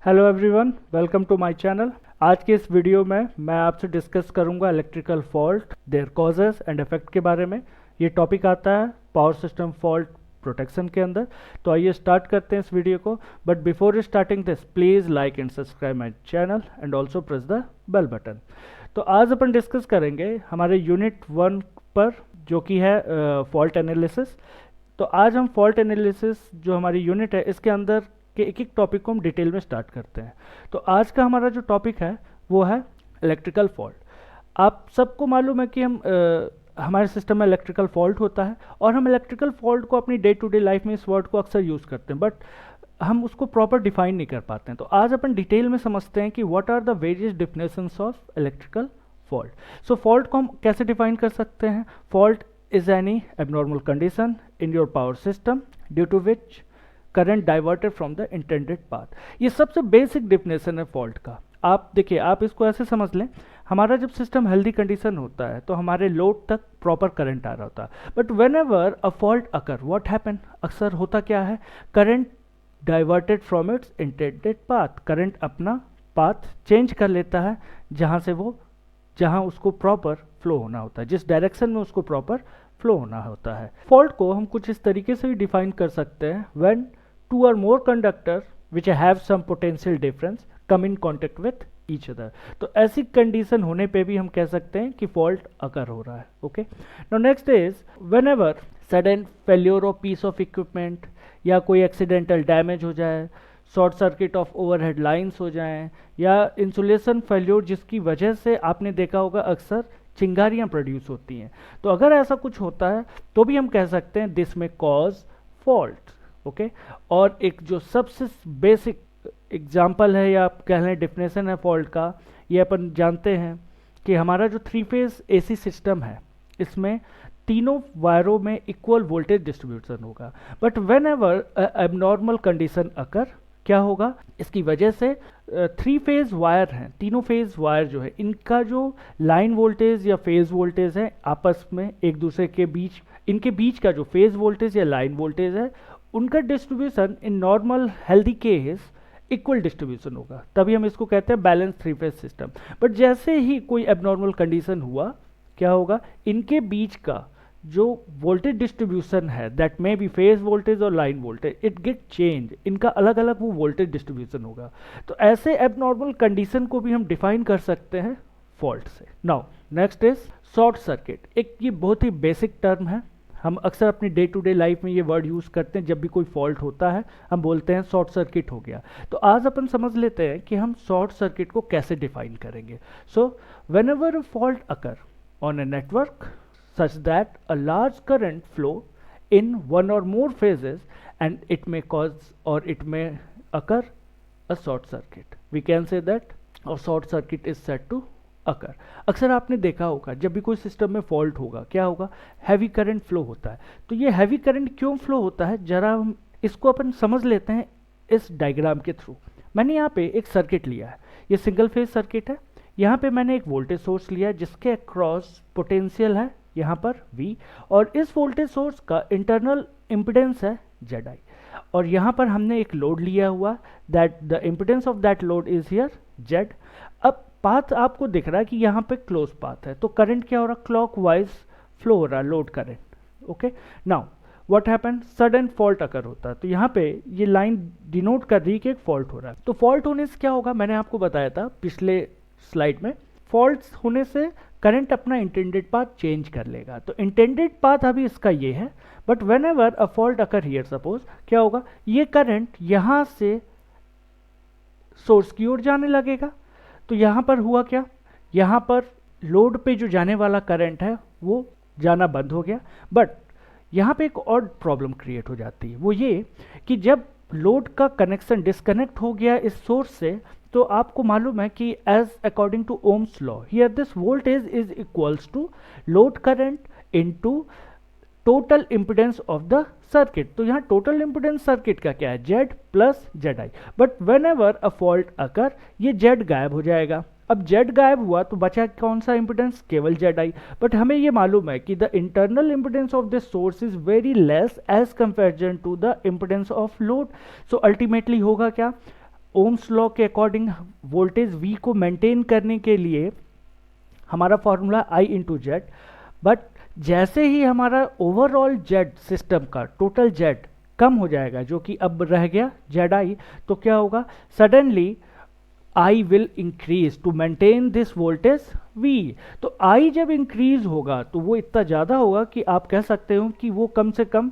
Hello everyone, welcome to my channel. आज के इस वीडियो में मैं आपसे डिस्कस करूंगा electrical fault, their causes and effect के बारे में। ये टॉपिक आता है पावर सिस्टम फॉल्ट प्रोटेक्शन के अंदर। तो आइए स्टार्ट करते हैं इस वीडियो को। But before starting this, please like and subscribe my channel and also press the bell button. तो आज अपन डिस्कस करेंगे हमारे यूनिट 1 पर, जो कि है फॉल्ट एनालिसिस। तो आज हम फॉल्ट एनालिसिस जो हमारी यूनिट है इसके अंदर के एक एक टॉपिक को हम डिटेल में स्टार्ट करते हैं। तो आज का हमारा जो टॉपिक है वो है इलेक्ट्रिकल फॉल्ट। आप सबको मालूम है कि हमारे सिस्टम में इलेक्ट्रिकल फॉल्ट होता है और हम इलेक्ट्रिकल फॉल्ट को अपनी डे टू डे लाइफ में इस वर्ड को अक्सर यूज़ करते हैं, बट हम उसको प्रॉपर डिफाइन नहीं कर पाते हैं। तो आज अपन डिटेल में समझते हैं कि what are the various definitions of electrical fault. So fault को हम कैसे डिफाइन कर सकते हैं? Fault is any abnormal condition in your power system due to which current diverted from the intended path. ये सबसे बेसिक डिफिनेशन है fault का। आप देखिए, आप इसको ऐसे समझ लें, हमारा जब सिस्टम हेल्दी कंडीशन होता है तो हमारे लोड तक प्रॉपर करंट आ रहा होता है। But whenever a fault occur, what happen, अक्सर होता क्या है, current diverted from its intended path. Current अपना पाथ चेंज कर लेता है जहाँ उसको प्रॉपर फ्लो होना होता है, जिस डायरेक्शन में उसको प्रॉपर फ्लो होना होता है। फॉल्ट को हम कुछ इस तरीके से भी डिफाइन कर सकते हैं, when two or more conductor which have some potential difference come in contact with each other। तो ऐसी कंडीशन होने पे भी हम कह सकते हैं कि फॉल्ट अकर हो रहा है। Okay, now next is whenever sudden failure of peace of equipment, या कोई एक्सीडेंटल डैमेज हो जाए, short circuit of overhead lines हो जाएं, या इंसुलेशन फेल्योर जिसकी वजह से आपने देखा होगा अक्सर चिंगारियां प्रोड्यूस होती हैं। तो अगर ऐसा कुछ होता है तो भी हम कह सकते हैं दिस में कॉज फॉल्ट। ओके, और एक जो सबसे बेसिक एग्जांपल है या आप कह लें डिफिनेशन है फॉल्ट का, ये अपन जानते हैं कि हमारा जो 3 फेज एसी सिस्टम है इसमें तीनों वायरों में इक्वल वोल्टेज डिस्ट्रीब्यूशन होगा। But whenever abnormal condition occur, क्या होगा, इसकी वजह से 3 फेज वायर हैं, तीनों फेज वायर जो है इनका जो लाइन वोल्टेज या फेज वोल्टेज है आपस में एक दूसरे के बीच, इनके बीच का जो फेज वोल्टेज या लाइन वोल्टेज है उनका distribution in normal healthy case equal distribution होगा, तभी हम इसको कहते हैं बैलेंस 3 फेज सिस्टम। बट जैसे ही कोई एबनॉर्मल कंडीशन हुआ, क्या होगा, इनके बीच का जो वोल्टेज डिस्ट्रीब्यूशन है that may be phase voltage और line voltage, it get change, इनका अलग अलग वो वोल्टेज डिस्ट्रीब्यूशन होगा। तो ऐसे एबनॉर्मल कंडीशन को भी हम डिफाइन कर सकते हैं फॉल्ट से। Now next is short circuit. एक ये बहुत ही बेसिक टर्म है, हम अक्सर अपनी डे टू डे लाइफ में ये वर्ड यूज़ करते हैं। जब भी कोई फॉल्ट होता है हम बोलते हैं शॉर्ट सर्किट हो गया। तो आज अपन समझ लेते हैं कि हम शॉर्ट सर्किट को कैसे डिफाइन करेंगे। So whenever a fault occur on a network such that a large current flow in one or more phases and it may cause or it may occur a short circuit, we can say that a short circuit is said to occur. अक्सर आपने देखा होगा जब भी कोई system में fault होगा, क्या होगा, हैवी करंट फ्लो होता है। तो ये हैवी करंट क्यों फ्लो होता है, जरा हम इसको अपन समझ लेते हैं इस डायग्राम के थ्रू। मैंने यहाँ पे एक सर्किट लिया है, ये सिंगल फेज सर्किट है। यहाँ पे मैंने एक वोल्टेज सोर्स लिया जिसके अक्रॉस पोटेंशियल है यहाँ पर V, और इस वोल्टेज सोर्स का इंटरनल इम्पिडेंस है ZI, और यहाँ पर हमने एक लोड लिया हुआ that the impedance of that load is here Z। अब पाथ आपको दिख रहा है कि यहाँ पे क्लोज पाथ है, तो करंट क्या हो रहा है, क्लॉकवाइज फ्लो हो रहा है load current. Okay, now what happen, sudden fault occur होता है। तो यहाँ पे ये लाइन डिनोट कर रही है कि एक फॉल्ट हो रहा है। तो फॉल्ट होने से क्या होगा, मैंने आपको बताया था पिछले स्लाइड में, फॉल्ट होने से करंट अपना इंटेंडेड पाथ चेंज कर लेगा। तो इंटेंडेड पाथ अभी इसका ये है, but whenever a fault occur here, suppose क्या होगा, ये करंट यहाँ से सोर्स की ओर जाने लगेगा। तो यहाँ पर हुआ क्या, यहाँ पर लोड पे जो जाने वाला करंट है वो जाना बंद हो गया। बट यहाँ पे एक और प्रॉब्लम क्रिएट हो जाती है, वो ये कि जब लोड का कनेक्शन डिस्कनेक्ट हो गया इस सोर्स से, तो आपको मालूम है कि as according to Ohm's law here this voltage is equals to load current into total impedance of the circuit. तो यहाँ टोटल इम्पिडेंस सर्किट का क्या है, Z plus ZI। But whenever a fault occur, ये Z गायब हो जाएगा। अब Z गायब हुआ तो बचा कौन सा इम्पिडेंस, केवल ZI। बट हमें ये मालूम है कि the internal impedance of this source is very less as comparison to the impedance of load. So ultimately होगा क्या, ओम्स लॉ के अकॉर्डिंग वोल्टेज V को मेंटेन करने के लिए हमारा formula I into Z, but जैसे ही हमारा ओवरऑल जेड सिस्टम का टोटल जेड कम हो जाएगा, जो कि अब रह गया जेड आई, तो क्या होगा, suddenly I will increase to maintain this voltage V। तो I जब इंक्रीज होगा तो वो इतना ज़्यादा होगा कि आप कह सकते हो कि वो कम से कम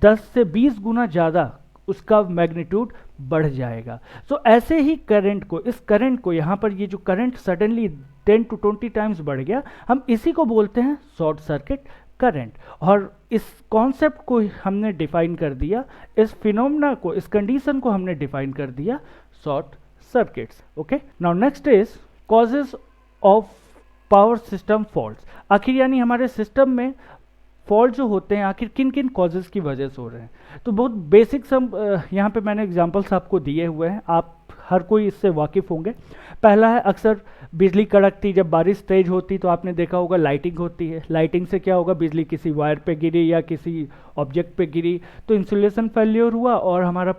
10 से 20 गुना ज़्यादा उसका मैग्नीट्यूड बढ़ जाएगा। सो ऐसे ही करंट को, इस करंट को यहाँ पर ये जो करंट सडनली 10 to 20 टाइम्स बढ़ गया, हम इसी को बोलते हैं शॉर्ट सर्किट करंट। और इस कॉन्सेप्ट को हमने डिफाइन कर दिया, इस फिनोमेना को, इस कंडीशन को हमने डिफाइन कर दिया short circuits. Okay, now next is causes of power system faults. आखिर यानी हमारे सिस्टम में फॉल्ट जो होते हैं आखिर किन किन कॉजेज की वजह से हो रहे हैं। तो बहुत बेसिक सम यहाँ पे मैंने एग्जांपल्स आपको दिए हुए हैं, आप हर कोई इससे वाकिफ़ होंगे। पहला है, अक्सर बिजली कड़कती, जब बारिश तेज होती तो आपने देखा होगा लाइटिंग होती है। लाइटिंग से क्या होगा, बिजली किसी वायर पे गिरी या किसी ऑब्जेक्ट पे गिरी तो इंसुलेशन फेल्योर हुआ और हमारा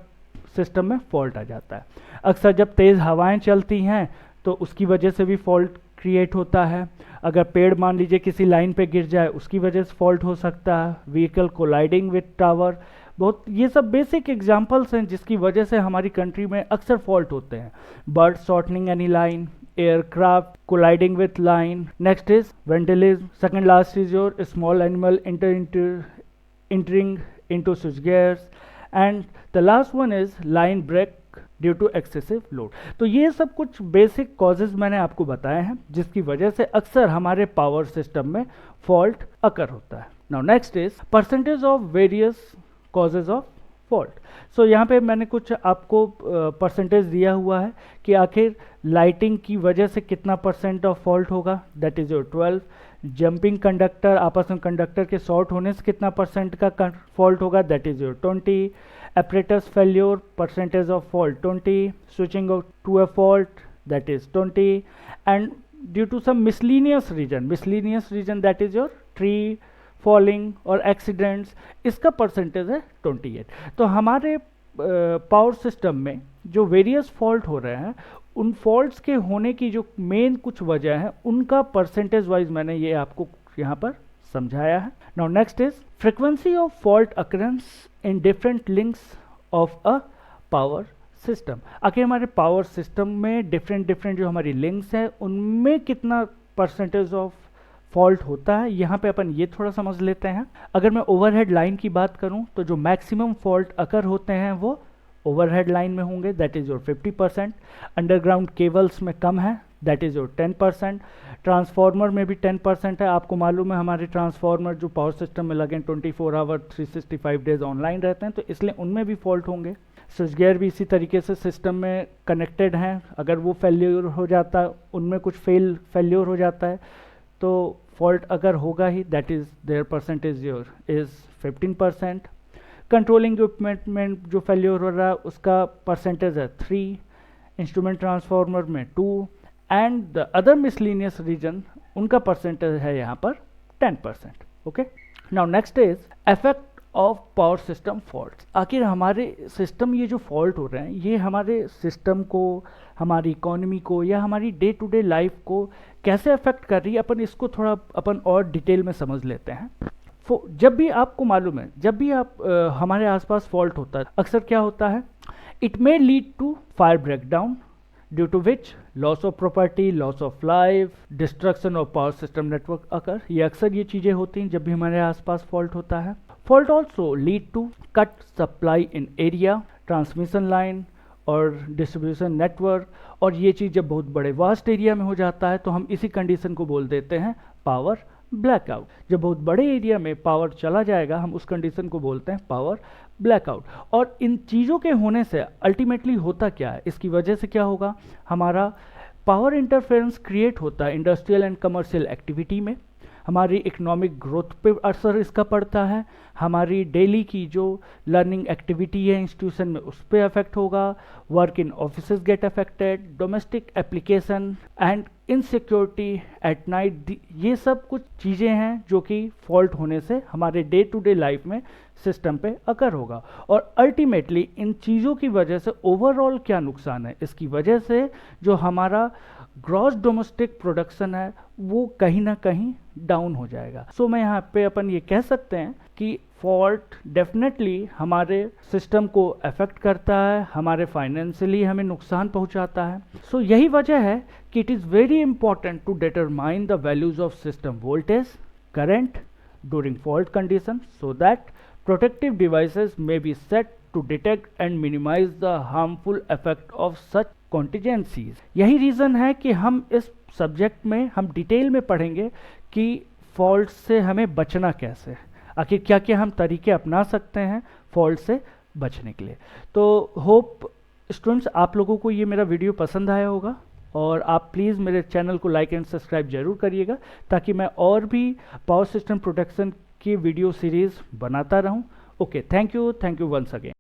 सिस्टम में फॉल्ट आ जाता है। अक्सर जब तेज़ हवाएं चलती हैं तो उसकी वजह से भी फॉल्ट क्रिएट होता है। अगर पेड़ मान लीजिए किसी लाइन पे गिर जाए उसकी वजह से फॉल्ट हो सकता है। व्हीकल कोलाइडिंग विद टावर, बहुत ये सब बेसिक एग्जांपल्स हैं जिसकी वजह से हमारी कंट्री में अक्सर फॉल्ट होते हैं। Bird shortening any line, aircraft colliding with line. Next is vandalism. Second last is your small animal entering into switch gears, and the last one is line break due to excessive load. तो ये सब कुछ basic causes मैंने आपको बताए हैं जिसकी वजह से अक्सर हमारे पावर सिस्टम में फॉल्ट अकर होता है। Now next is percentage of various causes of fault. So यहाँ पे मैंने कुछ आपको परसेंटेज दिया हुआ है कि आखिर लाइटिंग की वजह से कितना परसेंट ऑफ फॉल्ट होगा, that is your 12। Jumping conductor, आपस में कंडक्टर के शॉर्ट होने से कितना परसेंट का फॉल्ट होगा, that is your 20। apparatus failure, percentage of fault 20, switching to a fault, that is 20, and due to some miscellaneous reason that is your tree falling or accidents, इसका percentage है 28। तो हमारे power system में जो various fault हो रहे हैं उन फॉल्ट्स के होने की जो मेन कुछ वजह है उनका परसेंटेज वाइज मैंने ये आपको यहाँ पर समझाया है। Now next is frequency of fault occurrence in different links of a power system. आखिर हमारे पावर सिस्टम में डिफरेंट जो हमारी लिंक्स हैं उनमें कितना परसेंटेज ऑफ फॉल्ट होता है, यहाँ पे अपन ये थोड़ा समझ लेते हैं। अगर मैं ओवरहेड लाइन की बात करूँ तो जो मैक्सिमम फॉल्ट अकर होते हैं वो ओवरहेड लाइन में होंगे, that is your 50%। Underground cables में कम है, दैट इज योर 10%। ट्रांसफार्मर में भी 10% है। आपको मालूम है हमारे ट्रांसफार्मर जो पावर सिस्टम में लगे 24 आवर 365 डेज ऑनलाइन रहते हैं, तो इसलिए उनमें भी फॉल्ट होंगे। स्विच गियर भी इसी तरीके से सिस्टम में कनेक्टेड हैं, अगर वो फेल्योर हो जाता है, उनमें कुछ फेल्योर हो जाता है तो फॉल्ट अगर होगा ही, that is their percentage your is 15%। Controlling equipment में जो फेल्योर हो रहा है उसका परसेंटेज है 3, इंस्ट्रूमेंट ट्रांसफार्मर में 2, and the other miscellaneous reason उनका परसेंटेज है यहाँ पर 10%। Okay, now next is effect of power system faults. आखिर हमारे सिस्टम ये जो फॉल्ट हो रहे हैं ये हमारे सिस्टम को, हमारी इकोनॉमी को या हमारी डे टू डे लाइफ को कैसे अफेक्ट कर रही है, अपन इसको थोड़ा अपन और डिटेल में समझ लेते हैं। जब भी आपको मालूम है, जब भी आप हमारे आसपास फॉल्ट होता है अक्सर क्या होता है, it may lead to fire breakdown due to which loss of property, loss of life, destruction of power system network occur. ये अक्सर ये चीज़ें होती हैं जब भी हमारे आसपास फॉल्ट होता है। Fault also lead to cut supply in area, transmission line और डिस्ट्रीब्यूशन नेटवर्क, और ये चीज़ जब बहुत बड़े वास्ट एरिया में हो जाता है तो हम इसी कंडीशन को बोल देते हैं पावर ब्लैकआउट। जब बहुत बड़े एरिया में पावर चला जाएगा हम उस कंडीशन को बोलते हैं पावर ब्लैकआउट। और इन चीज़ों के होने से अल्टीमेटली होता क्या है, इसकी वजह से क्या होगा, हमारा पावर इंटरफेरेंस क्रिएट होता है इंडस्ट्रियल एंड कमर्शियल एक्टिविटी में, हमारी इकोनॉमिक ग्रोथ पे असर इसका पड़ता है, हमारी डेली की जो लर्निंग एक्टिविटी है इंस्टीट्यूशन में उस पर अफेक्ट होगा, work in offices get affected, domestic application and insecurity at night, ये सब कुछ चीज़ें हैं जो कि फॉल्ट होने से हमारे डे टू डे लाइफ में सिस्टम पे अकर होगा। और अल्टीमेटली इन चीज़ों की वजह से ओवरऑल क्या नुकसान है, इसकी वजह से जो हमारा ग्रॉस डोमेस्टिक प्रोडक्शन है वो कहीं ना कहीं डाउन हो जाएगा। सो मैं यहाँ पे अपन ये कह सकते हैं कि फॉल्ट डेफिनेटली हमारे सिस्टम को अफेक्ट करता है, हमारे फाइनेंशियली हमें नुकसान पहुंचाता है। सो यही वजह है कि it is very important to determine the values of system voltage current during fault condition so that protective devices may be set to detect and minimize the harmful effect of such contingencies। यही reason है कि हम इस subject में हम detail में पढ़ेंगे कि फॉल्ट से हमें बचना कैसे, आखिर क्या क्या हम तरीके अपना सकते हैं फॉल्ट से बचने के लिए। तो होप स्टूडेंट्स आप लोगों को ये मेरा वीडियो पसंद आया होगा और आप प्लीज़ मेरे चैनल को लाइक एंड सब्सक्राइब जरूर करिएगा ताकि मैं और भी पावर सिस्टम प्रोटेक्शन की वीडियो सीरीज़ बनाता रहूं। Okay, thank you once again.